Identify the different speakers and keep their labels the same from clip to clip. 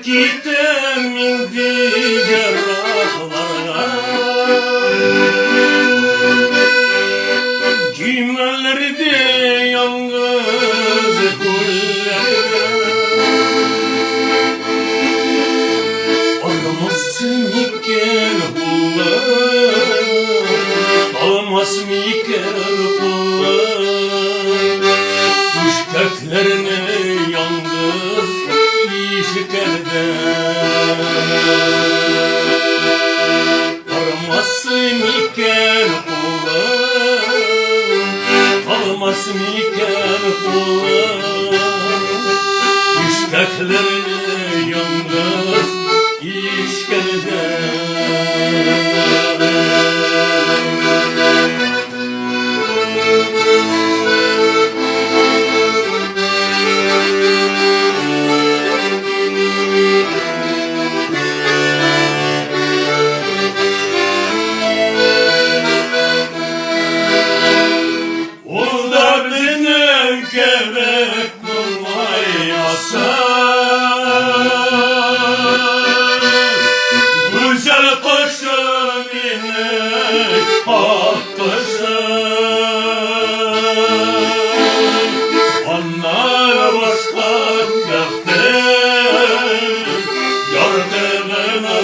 Speaker 1: Gittim indi cerrahlara, Cimellerdi yalnız kullerine. Aramazsın iken kullar, almaz mı iken kullar, kuş tertlerine yalnız işikerde. Aramazsın iken kullar, almasın iken kullar, müşteklerine yalnız işkelde. Gebek bulmayasa, güzel kuşum inek hakkısı. Onlar başka defter yardımına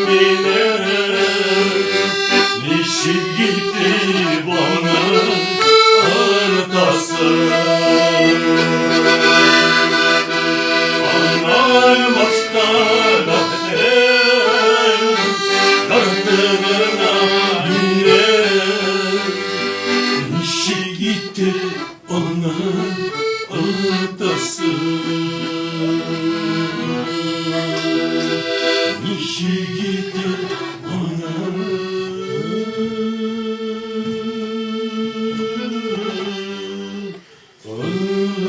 Speaker 1: biner, nişi gitti bana ortası. Onlar başta defter yardımına biner, nişi gitti onun ortası. Nişi gitti onun ortası.